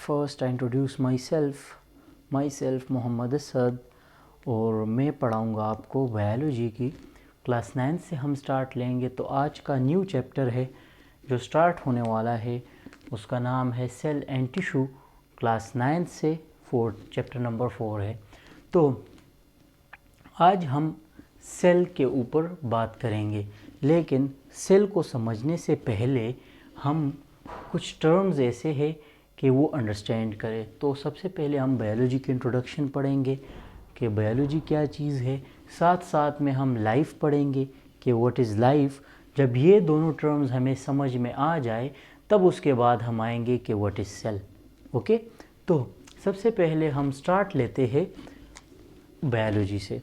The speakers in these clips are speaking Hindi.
First I introduce myself Mohammad Asad, और मैं पढ़ाऊँगा आपको बायोलॉजी की। क्लास 9 से हम स्टार्ट लेंगे। तो आज का न्यू चैप्टर है जो स्टार्ट होने वाला है, उसका नाम है सेल एंड टिश्यू। क्लास 9 से चैप्टर नंबर 4 है। तो आज हम सेल के ऊपर बात करेंगे, लेकिन सेल को समझने से पहले हम कुछ टर्म्स ऐसे हैं कि वो अंडरस्टैंड करें। तो सबसे पहले हम बायोलॉजी की इंट्रोडक्शन पढ़ेंगे कि बायोलॉजी क्या चीज़ है, साथ साथ में हम लाइफ पढ़ेंगे कि व्हाट इज़ लाइफ। जब ये दोनों टर्म्स हमें समझ में आ जाए तब उसके बाद हम आएंगे कि व्हाट इज़ सेल। ओके, तो सबसे पहले हम स्टार्ट लेते हैं बायोलॉजी से।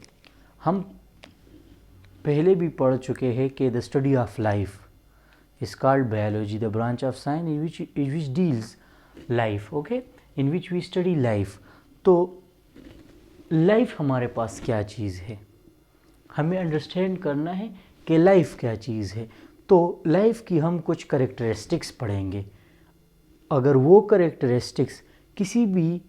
हम पहले भी पढ़ चुके हैं कि the study of life is called biology, the branch of science which deals life, okay, in which we study life। तो लाइफ हमारे पास क्या चीज़ है, हमें अंडरस्टैंड करना है कि लाइफ क्या चीज़ है। तो लाइफ की हम कुछ करेक्टरिस्टिक्स पढ़ेंगे। अगर वो करेक्टरिस्टिक्स किसी भी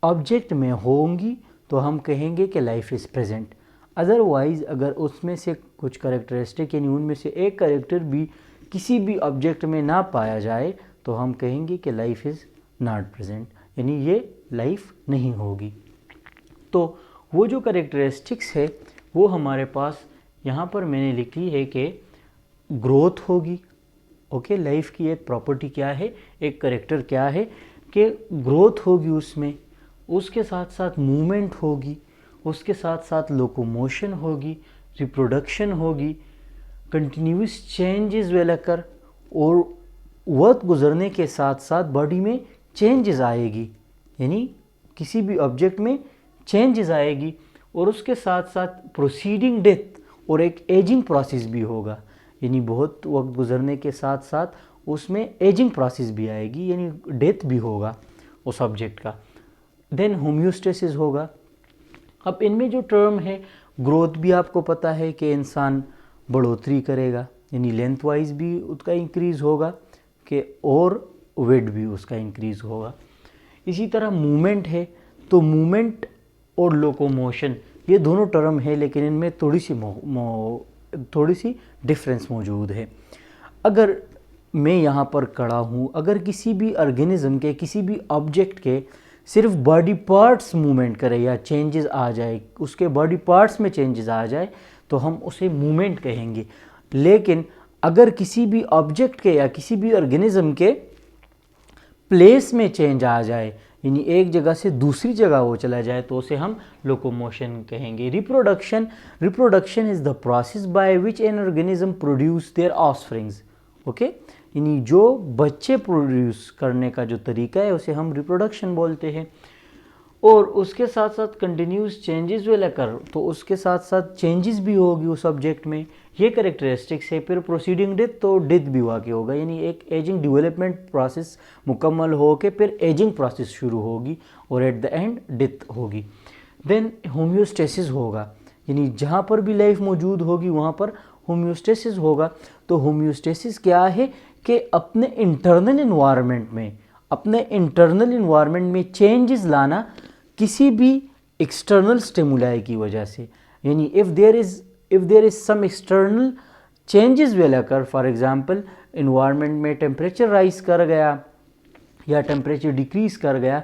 ऑब्जेक्ट में होंगी तो हम कहेंगे कि लाइफ इज़ प्रेजेंट। अदरवाइज़ अगर उसमें से कुछ करेक्टरिस्टिक यानी उनमें से एक करेक्टर भी किसी भी ऑब्जेक्ट में ना पाया जाए तो हम कहेंगे कि लाइफ इज़ नॉट प्रेजेंट, यानी ये लाइफ नहीं होगी। तो वो जो करेक्टरिस्टिक्स है वो हमारे पास यहाँ पर मैंने लिखी है कि ग्रोथ होगी। ओके, लाइफ की एक प्रॉपर्टी क्या है, एक करेक्टर क्या है कि ग्रोथ होगी उसमें, उसके साथ साथ मूवमेंट होगी, उसके साथ साथ लोकोमोशन होगी, रिप्रोडक्शन होगी, कंटिन्यूस चेंजेस will occur, और वक्त गुजरने के साथ साथ बॉडी में चेंजेस आएगी, यानी किसी भी ऑब्जेक्ट में चेंजेस आएगी, और उसके साथ साथ प्रोसीडिंग डेथ और एक एजिंग प्रोसेस भी होगा, यानी बहुत वक्त गुजरने के साथ साथ उसमें एजिंग प्रोसेस भी आएगी, यानी डेथ भी होगा उस ऑब्जेक्ट का। देन होम्योस्टेसिस होगा। अब इनमें जो टर्म है, ग्रोथ भी आपको पता है कि इंसान बढ़ोतरी करेगा, यानी लेंथ वाइज भी उसका इंक्रीज़ होगा कि, और वेट भी उसका इंक्रीज़ होगा। इसी तरह मूवमेंट है, तो मूवमेंट और लोकोमोशन ये दोनों टर्म है, लेकिन इनमें थोड़ी सी डिफरेंस मौजूद है। अगर मैं यहाँ पर खड़ा हूँ, अगर किसी भी ऑर्गेनिज्म के किसी भी ऑब्जेक्ट के सिर्फ बॉडी पार्ट्स मूवमेंट करे या चेंजेस आ जाए, उसके बॉडी पार्ट्स में चेंजेस आ जाए तो हम उसे मूवमेंट कहेंगे। लेकिन अगर किसी भी ऑब्जेक्ट के या किसी भी ऑर्गेनिज्म के प्लेस में चेंज आ जाए, यानी एक जगह से दूसरी जगह वो चला जाए, तो उसे हम लोकोमोशन कहेंगे। Reproduction is the process by which an organism produce their offsprings. Okay, यानी जो बच्चे प्रोड्यूस करने का जो तरीका है उसे हम रिप्रोडक्शन बोलते हैं। और उसके साथ साथ कंटिन्यूस चेंजेस विल अकर, तो उसके साथ साथ चेंजेस भी होगी उस ऑब्जेक्ट में, ये करेक्टरिस्टिक्स है। फिर प्रोसीडिंग डेथ, तो डेथ भी वाकई होगा, यानी एक एजिंग डेवलपमेंट प्रोसेस मुकम्मल हो के फिर एजिंग प्रोसेस शुरू होगी और एट द एंड डेथ होगी। देन होम्योस्टेसिस होगा, यानी जहाँ पर भी लाइफ मौजूद होगी वहाँ पर होम्योस्टेसिस होगा। तो होम्योस्टेसिस क्या है कि अपने इंटरनल इन्वायरमेंट में चेंजेस लाना किसी भी एक्सटर्नल स्टिमुलाई की वजह से, यानी if there is some external changes will occur, for example environment में टेम्परेचर राइज कर गया या टेम्परेचर डिक्रीज़ कर गया,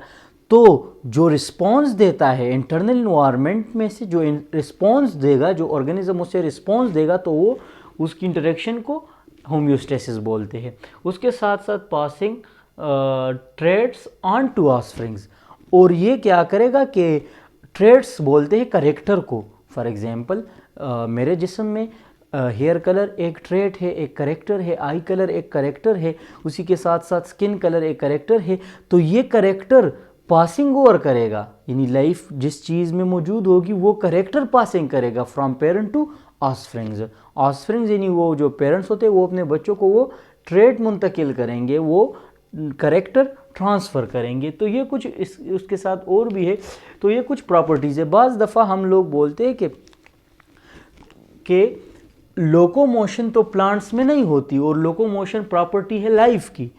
तो जो रिस्पॉन्स देता है इंटरनल इन्वायरमेंट में से, जो रिस्पॉन्स देगा, जो ऑर्गेनिज्म उसे रिस्पॉन्स देगा, तो वो उसकी इंटरेक्शन को होम्योस्टेसिस बोलते हैं। उसके साथ साथ passing traits on to offsprings, और ये क्या करेगा कि ट्रेट्स बोलते हैं करेक्टर को। फॉर एग्जांपल मेरे जिस्म में हेयर कलर एक ट्रेट है, एक करेक्टर है, आई कलर एक करेक्टर है, उसी के साथ साथ स्किन कलर एक करेक्टर है। तो ये करेक्टर पासिंग ओवर करेगा, यानी लाइफ जिस चीज़ में मौजूद होगी वो करेक्टर पासिंग करेगा फ्रॉम पेरेंट टू ऑफस्प्रिंग्स, यानी वो जो पेरेंट्स होते हैं वो अपने बच्चों को वो ट्रेट मुंतकिल करेंगे, वो करेक्टर ट्रांसफ़र करेंगे। तो ये कुछ उसके साथ और भी है, तो ये कुछ प्रॉपर्टीज़ है। बाज़ दफ़ा हम लोग बोलते हैं कि लोकोमोशन तो प्लांट्स में नहीं होती और लोकोमोशन प्रॉपर्टी है लाइफ की,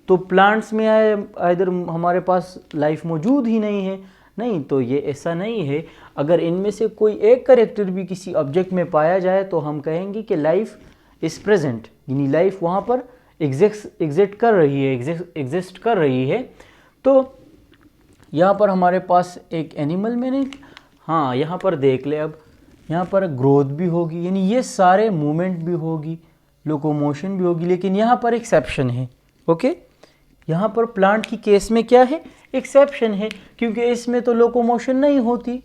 तो प्लांट्स में इधर हमारे पास लाइफ मौजूद ही नहीं है। नहीं, तो ये ऐसा नहीं है। अगर इनमें से कोई एक करेक्टर भी किसी ऑब्जेक्ट में पाया जाए तो हम कहेंगे कि लाइफ इज़ प्रेजेंट, यानी लाइफ वहाँ पर एग्जिस्ट कर रही है। तो यहाँ पर हमारे पास एक एनिमल में नहीं, हाँ यहाँ पर देख ले, अब यहाँ पर ग्रोथ भी होगी, यानी ये सारे मूवमेंट भी होगी, लोकोमोशन भी होगी, लेकिन यहाँ पर एक्सेप्शन है। ओके, यहाँ पर प्लांट की केस में क्या है, एक्सेप्शन है, क्योंकि इसमें तो लोकोमोशन नहीं होती,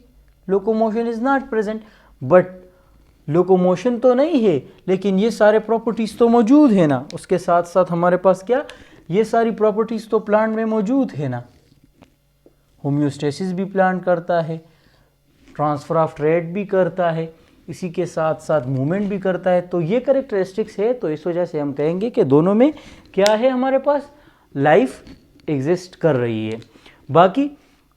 locomotion is not present. But locomotion तो नहीं है, लेकिन ये सारे प्रॉपर्टीज़ तो मौजूद है ना, उसके साथ साथ हमारे पास क्या, ये सारी प्रॉपर्टीज़ तो प्लांट में मौजूद है ना। होम्योस्टेसिस भी प्लांट करता है, ट्रांसफ़र ऑफ ट्रेड भी करता है, इसी के साथ साथ मूवमेंट भी करता है। तो ये करेक्टरिस्टिक्स है, तो इस वजह से हम कहेंगे कि दोनों में क्या है, हमारे पास लाइफ एग्जिस्ट कर रही है। बाकी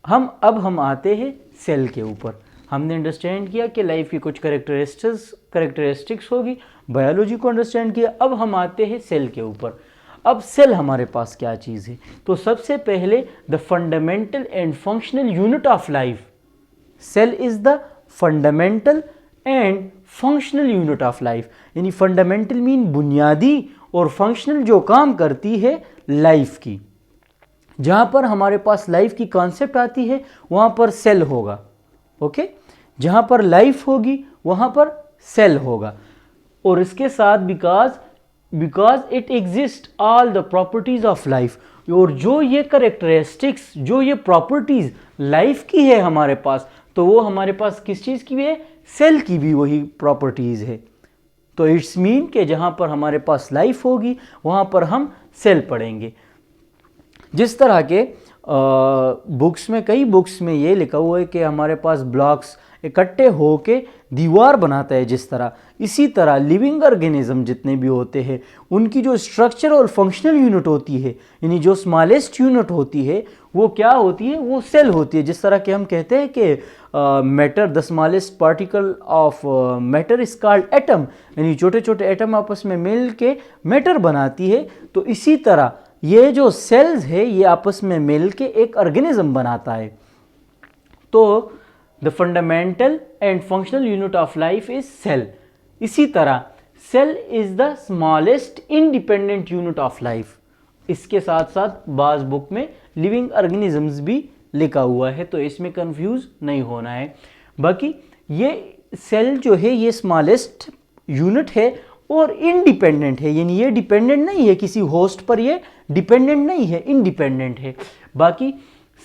हम आते हैं सेल के ऊपर। हमने अंडरस्टैंड किया कि लाइफ की कुछ करेक्टरिस्टिक्स होगी, बायोलॉजी को अंडरस्टैंड किया। अब हम आते हैं सेल के ऊपर। अब सेल हमारे पास क्या चीज़ है, तो सबसे पहले the fundamental and functional unit of life. Cell is the fundamental and functional unit of life, यानी फंडामेंटल मीन बुनियादी और फंक्शनल जो काम करती है लाइफ की। जहाँ पर हमारे पास लाइफ की कॉन्सेप्ट आती है वहाँ पर सेल होगा। ओके, जहाँ पर लाइफ होगी वहाँ पर सेल होगा। और इसके साथ because it exist all the properties of life, और जो ये करेक्टरिस्टिक्स, जो ये प्रॉपर्टीज लाइफ की है हमारे पास, तो वो हमारे पास किस चीज़ की भी है, सेल की भी वही प्रॉपर्टीज है। तो इट्स मीन कि जहाँ पर हमारे पास लाइफ होगी वहाँ पर हम सेल पढ़ेंगे। जिस तरह के बुक्स में, कई बुक्स में ये लिखा हुआ है कि हमारे पास ब्लॉक्स इकट्ठे होके दीवार बनाता है, जिस तरह, इसी तरह लिविंग ऑर्गेनिज्म जितने भी होते हैं उनकी जो स्ट्रक्चर और फंक्शनल यूनिट होती है, यानी जो स्मॉलेस्ट यूनिट होती है वो क्या होती है, वो सेल होती है। जिस तरह के हम कहते हैं कि matter, the smallest particle of matter is called atom, यानी छोटे छोटे एटम आपस में मिल के मैटर बनाती है। तो इसी तरह ये जो सेल्स है ये आपस में मिल के एक ऑर्गेनिज्म बनाता है। तो the fundamental and functional unit of life is cell. इसी तरह cell is the smallest independent unit of life. इसके साथ साथ बाज बुक में लिविंग ऑर्गेनिजम्स भी लिखा हुआ है, तो इसमें कंफ्यूज नहीं होना है। बाकी ये सेल जो है ये स्मॉलेस्ट यूनिट है और इंडिपेंडेंट है, यानी ये डिपेंडेंट नहीं है किसी होस्ट पर, ये डिपेंडेंट नहीं है, इंडिपेंडेंट है। बाकी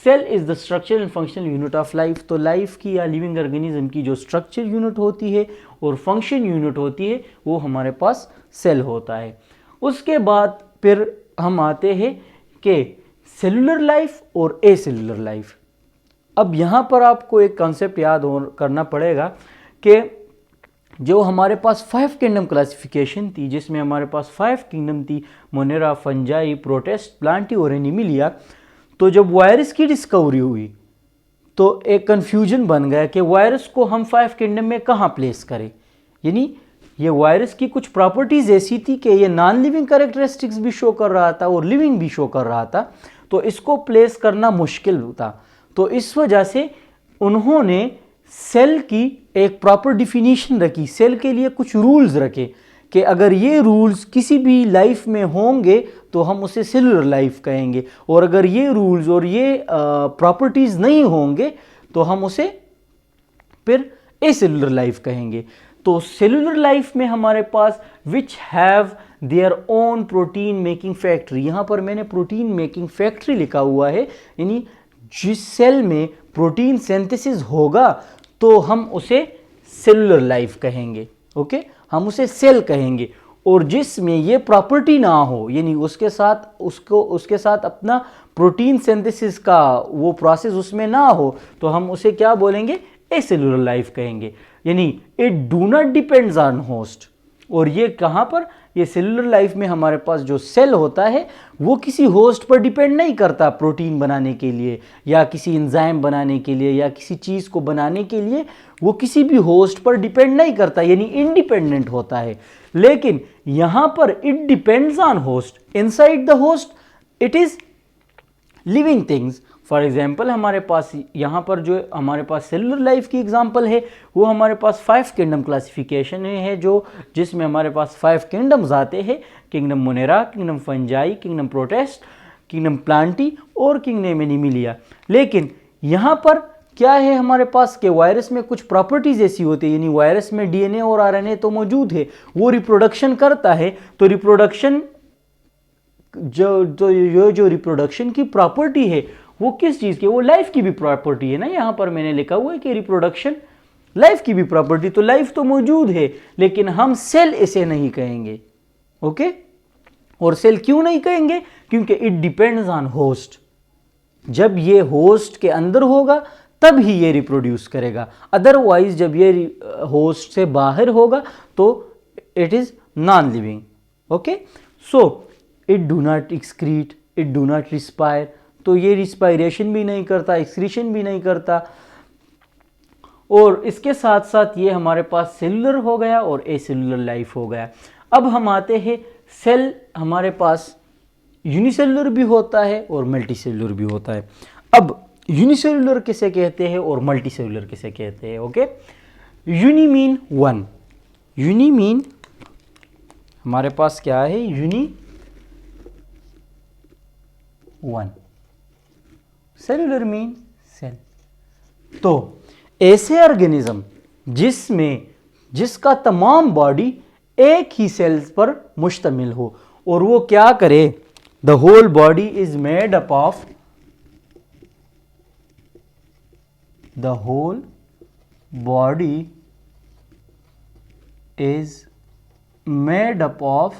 cell is the structure and functional unit of life. तो लाइफ की या लिविंग ऑर्गेनिज्म की जो स्ट्रक्चर यूनिट होती है और फंक्शन यूनिट होती है वो हमारे पास सेल होता है। उसके बाद फिर हम आते हैं कि सेलुलर लाइफ और एसेलुलर लाइफ। अब यहाँ पर आपको एक कॉन्सेप्ट याद करना पड़ेगा कि जो हमारे पास 5 किंगडम क्लासिफिकेशन थी, जिसमें हमारे पास 5 किंगडम थी, मोनेरा, फंजाई, प्रोटिस्ट, प्लांटी और एनिमिलिया। तो जब वायरस की डिस्कवरी हुई तो एक कन्फ्यूजन बन गया कि वायरस को हम 5 किंगडम में कहाँ प्लेस करें, यानी ये वायरस की कुछ प्रॉपर्टीज़ ऐसी थी कि ये नॉन लिविंग कैरेक्टरिस्टिक्स भी शो कर रहा था और लिविंग भी शो कर रहा था, तो इसको प्लेस करना मुश्किल था। तो इस वजह से उन्होंने सेल की एक प्रॉपर डिफिनीशन रखी, सेल के लिए कुछ रूल्स रखे कि अगर ये रूल्स किसी भी लाइफ में होंगे तो हम उसे सेलुलर लाइफ कहेंगे, और अगर ये रूल्स और ये प्रॉपर्टीज़ नहीं होंगे तो हम उसे फिर एसेलुलर लाइफ कहेंगे। तो सेलुलर लाइफ में हमारे पास which have their own protein making factory, यहाँ पर मैंने प्रोटीन मेकिंग फैक्ट्री लिखा हुआ है, यानी जिस सेल में प्रोटीन सिंथेसिस होगा तो हम उसे सेलुलर लाइफ कहेंगे। ओके, हम उसे सेल कहेंगे। और जिसमें ये प्रॉपर्टी ना हो, यानी उसके साथ अपना प्रोटीन सिंथेसिस का वो प्रोसेस उसमें ना हो, तो हम उसे क्या बोलेंगे, एसेलुलर लाइफ कहेंगे। यानी it do not depends on host. और ये कहाँ पर, ये सेलुलर लाइफ में हमारे पास जो सेल होता है वो किसी होस्ट पर डिपेंड नहीं करता प्रोटीन बनाने के लिए या किसी एंजाइम बनाने के लिए या किसी चीज़ को बनाने के लिए, वो किसी भी होस्ट पर डिपेंड नहीं करता, यानी इंडिपेंडेंट होता है। लेकिन यहाँ पर it depends on host. Inside the host it is living things. For example हमारे पास यहाँ पर जो हमारे पास सेलुलर लाइफ की एग्जाम्पल है वो हमारे पास 5 किंगडम क्लासिफिकेशन है, जो जिसमें हमारे पास 5 किंगडम्स आते हैं, kingdom Monera, kingdom fungi, kingdom protest, kingdom Plantae और किंगडम एनिमिलिया। लेकिन यहाँ पर क्या है हमारे पास कि वायरस में कुछ प्रॉपर्टीज ऐसी होती है, यानी वायरस में डीएनए और आरएनए तो मौजूद है, वो रिप्रोडक्शन करता है, तो रिप्रोडक्शन जो रिप्रोडक्शन की प्रॉपर्टी है वो किस चीज़ की, वो लाइफ की भी प्रॉपर्टी है ना। यहाँ पर मैंने लिखा हुआ है कि रिप्रोडक्शन लाइफ की भी प्रॉपर्टी, तो लाइफ तो मौजूद है लेकिन हम सेल इसे नहीं कहेंगे, ओके। और सेल क्यों नहीं कहेंगे? क्योंकि इट डिपेंड्स ऑन होस्ट। जब ये होस्ट के अंदर होगा तब ही ये रिप्रोड्यूस करेगा, अदरवाइज जब ये होस्ट से बाहर होगा तो it is non living, okay. So it do not excrete, it do not respire, तो ये रिस्पायरेशन भी नहीं करता, एक्सक्रीशन भी नहीं करता। और इसके साथ साथ ये हमारे पास सेलुलर हो गया और एसेलुलर लाइफ हो गया। अब हम आते हैं, सेल हमारे पास यूनिसेलुलर भी होता है और मल्टीसेलुलर भी होता है। अब यूनिसेलुलर किसे कहते हैं और मल्टीसेलुलर किसे कहते हैं, okay. Uni mean one, uni mean हमारे पास क्या है, uni one, cellular mean cell. तो ऐसे ऑर्गेनिज्म जिसका तमाम बॉडी एक ही सेल्स पर मुश्तमिल हो, और वो क्या करे, the whole body is made up of, the whole body is made up of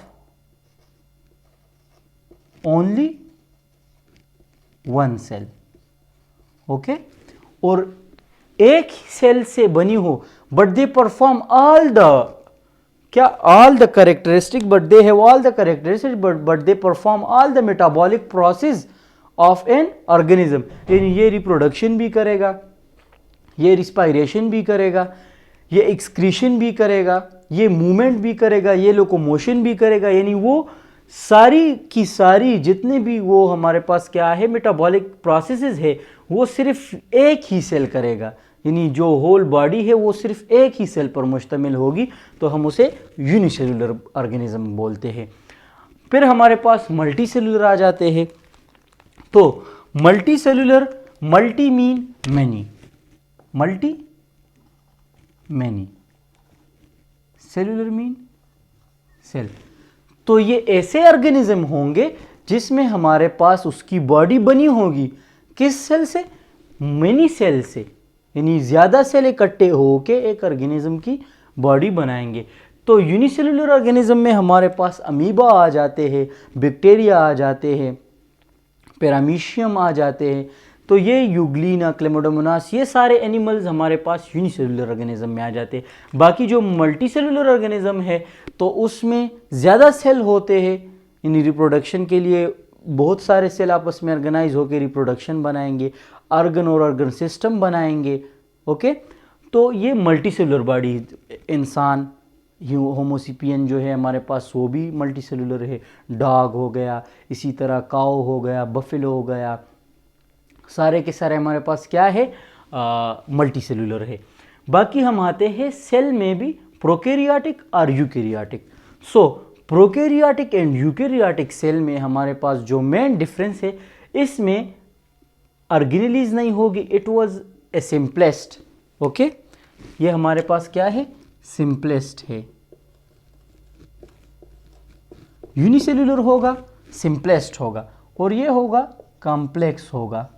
only one cell, okay. और एक ही सेल से बनी हो, but they perform all the characteristic, but they have all the characteristic, but they perform all the metabolic process of an organism. यानी ये रिप्रोडक्शन भी करेगा, ये रिस्पायरेशन भी करेगा, ये एक्सक्रीशन भी करेगा, ये मूवमेंट भी करेगा, ये लोकोमोशन भी करेगा। यानी वो सारी की सारी जितने भी वो हमारे पास क्या है मेटाबॉलिक प्रोसेसेस है, वो सिर्फ एक ही सेल करेगा। यानी जो होल बॉडी है वो सिर्फ एक ही सेल पर मुश्तमिल होगी, तो हम उसे यूनिसेलुलर ऑर्गेनिज्म बोलते हैं। फिर हमारे पास मल्टी सेलुलर आ जाते हैं। तो multi cellular, multi mean many, multi many, cellular mean cell. तो ये ऐसे ऑर्गेनिज्म होंगे जिसमें हमारे पास उसकी बॉडी बनी होगी किस सेल से, मेनी सेल से, यानी ज़्यादा सेल इकट्ठे होके एक ऑर्गेनिज्म की बॉडी बनाएंगे। तो यूनिसेलुलर ऑर्गेनिज्म में हमारे पास अमीबा आ जाते हैं, बैक्टीरिया आ जाते हैं, पैरामीशियम आ जाते हैं। तो ये यूग्लिना, क्लेमोडोमोनास, ये सारे एनिमल्स हमारे पास यूनिसेलुलर ऑर्गेनिज्म में आ जाते हैं। बाकी जो मल्टी सेलुलर ऑर्गेनिज्म है तो उसमें ज़्यादा सेल होते हैं, यानी रिप्रोडक्शन के लिए बहुत सारे सेल आपस में ऑर्गेनाइज होकर रिप्रोडक्शन बनाएंगे, ऑर्गन और ऑर्गन सिस्टम बनाएंगे, ओके। तो ये मल्टी सेलुलर बॉडी, इंसान होमोसिपियन जो है हमारे पास वो भी मल्टी सेलुलर है, डॉग हो गया, इसी तरह काऊ हो गया, बफेलो हो गया, सारे के सारे हमारे पास क्या है, मल्टी सेलुलर है। बाकी हम आते हैं सेल में भी प्रोकैरियोटिक और eukaryotic. So prokaryotic and eukaryotic cell में हमारे पास जो मेन डिफरेंस है, इसमें ऑर्गेनेलीज नहीं होगी, it was a simplest, okay. ये हमारे पास क्या है, सिंपलेस्ट है। यूनिसेलुलर होगा, सिंपलेस्ट होगा, और ये होगा कॉम्प्लेक्स होगा,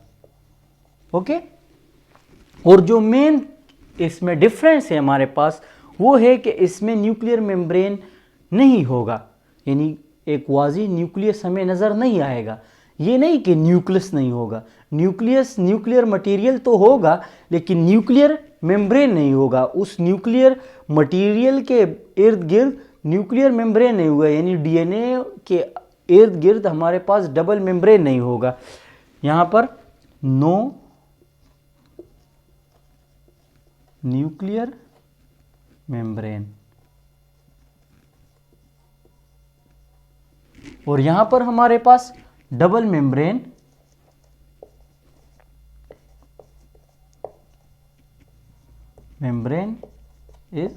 ओके। और जो मेन इसमें डिफरेंस है हमारे पास वो है कि इसमें न्यूक्लियर मेम्ब्रेन नहीं होगा, यानी एक वाजी न्यूक्लियस हमें नज़र नहीं आएगा। ये नहीं कि न्यूक्लियस नहीं होगा, न्यूक्लियर मटेरियल तो होगा लेकिन न्यूक्लियर मेम्ब्रेन नहीं होगा। उस न्यूक्लियर मटेरियल के इर्द गिर्द न्यूक्लियर मेम्ब्रेन नहीं होगा, यानी डीएनए के इर्द गिर्द हमारे पास डबल मेम्ब्रेन नहीं होगा। यहाँ पर नो न्यूक्लियर मेम्ब्रेन, और यहां पर हमारे पास double membrane is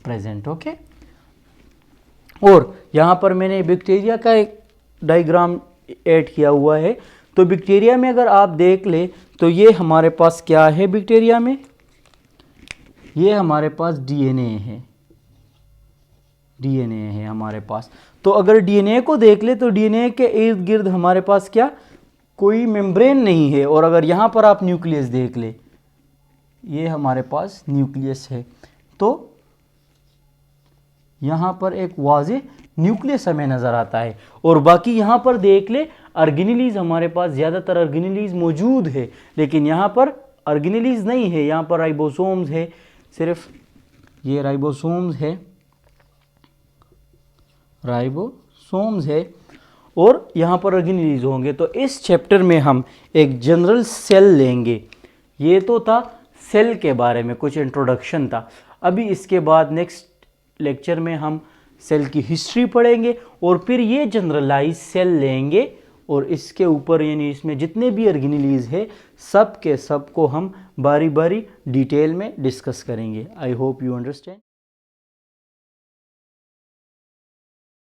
present. Okay, और यहां पर मैंने बैक्टीरिया का एक डायग्राम ऐड किया हुआ है। तो बैक्टीरिया में अगर आप देख ले तो ये हमारे पास क्या है, बैक्टीरिया में ये हमारे पास डीएनए है, डीएनए है हमारे पास। तो अगर डीएनए को देख ले तो डीएनए के इर्द गिर्द हमारे पास क्या, कोई मेम्ब्रेन नहीं है। और अगर यहाँ पर आप न्यूक्लियस देख ले, ये हमारे पास न्यूक्लियस है, तो यहाँ पर एक वाज़े न्यूक्लियस हमें नज़र आता है। और बाकी यहाँ पर देख ले ऑर्गेनेलीज, हमारे पास ज़्यादातर ऑर्गेनेलीज मौजूद है, लेकिन यहाँ पर ऑर्गेनेलीज नहीं है, यहाँ पर राइबोसोम्स है, सिर्फ ये राइबोसोम्स है, राइबोसोम्स है, और यहाँ पर ऑर्गेनेलीज होंगे। तो इस चैप्टर में हम एक जनरल सेल लेंगे। ये तो था सेल के बारे में, कुछ इंट्रोडक्शन था। अभी इसके बाद नेक्स्ट लेक्चर में हम सेल की हिस्ट्री पढ़ेंगे और फिर ये जनरलाइज सेल लेंगे और इसके ऊपर यानी इसमें जितने भी ऑर्गेनेलीज है सब के सब को हम बारी बारी डिटेल में डिस्कस करेंगे। I hope you understand.